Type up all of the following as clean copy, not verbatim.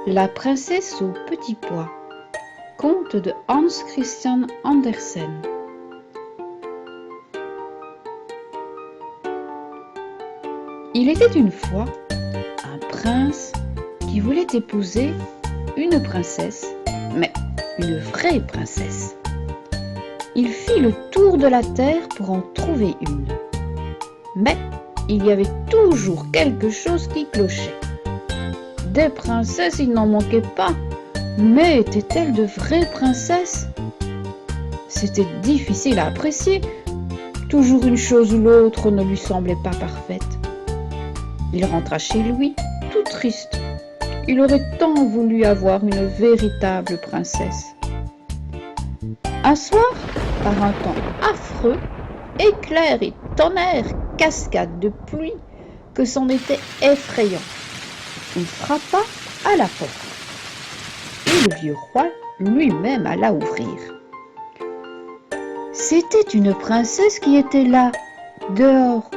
La princesse au petit pois. Conte de Hans Christian Andersen. Il était une fois un prince qui voulait épouser une princesse, mais une vraie princesse. Il fit le tour de la terre pour en trouver une. Mais il y avait toujours quelque chose qui clochait. Des princesses, il n'en manquait pas, mais étaient-elles de vraies princesses? C'était difficile à apprécier. Toujours une chose ou l'autre ne lui semblait pas parfaite. Il rentra chez lui, tout triste. Il aurait tant voulu avoir une véritable princesse. Un soir, par un temps affreux, éclairs et tonnerres, cascades de pluie, que c'en était effrayant. Il frappa à la porte. Et le vieux roi lui-même alla ouvrir. C'était une princesse qui était là, dehors.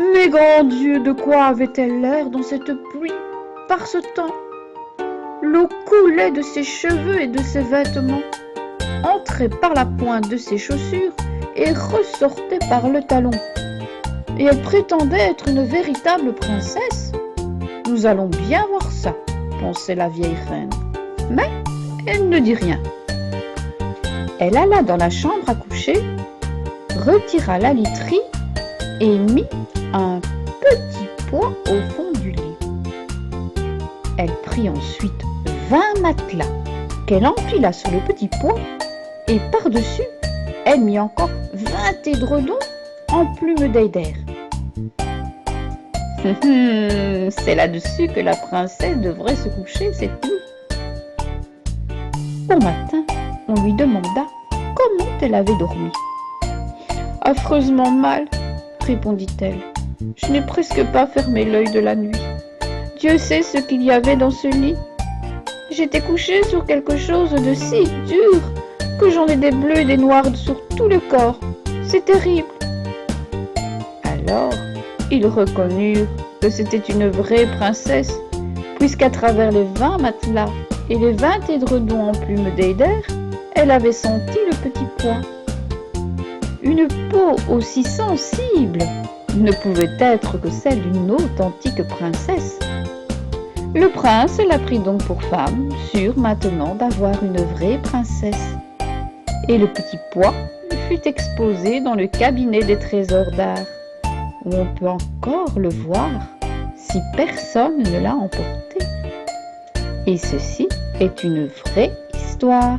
Mais grand Dieu, de quoi avait-elle l'air dans cette pluie, par ce temps? L'eau coulait de ses cheveux et de ses vêtements, entrait par la pointe de ses chaussures et ressortait par le talon. Et elle prétendait être une véritable princesse. Nous allons bien voir ça, pensait la vieille reine. Mais elle ne dit rien. Elle alla dans la chambre à coucher, retira la literie et mit un petit pois au fond du lit. Elle prit ensuite 20 matelas qu'elle empila sur le petit pois et par-dessus, elle mit encore 20 édredons en plumes d'eider. C'est là-dessus que la princesse devrait se coucher cette nuit. Au matin, on lui demanda comment elle avait dormi. « Affreusement mal, répondit-elle. Je n'ai presque pas fermé l'œil de la nuit. Dieu sait ce qu'il y avait dans ce lit. J'étais couchée sur quelque chose de si dur que j'en ai des bleus et des noirs sur tout le corps. C'est terrible. » Alors, ils reconnurent que c'était une vraie princesse, puisqu'à travers les 20 matelas et les 20 édredons en plumes d'eider, elle avait senti le petit pois. Une peau aussi sensible ne pouvait être que celle d'une authentique princesse. Le prince la prit donc pour femme, sûr maintenant d'avoir une vraie princesse. Et le petit pois fut exposé dans le cabinet des trésors d'art, où on peut encore le voir si personne ne l'a emporté. Et ceci est une vraie histoire.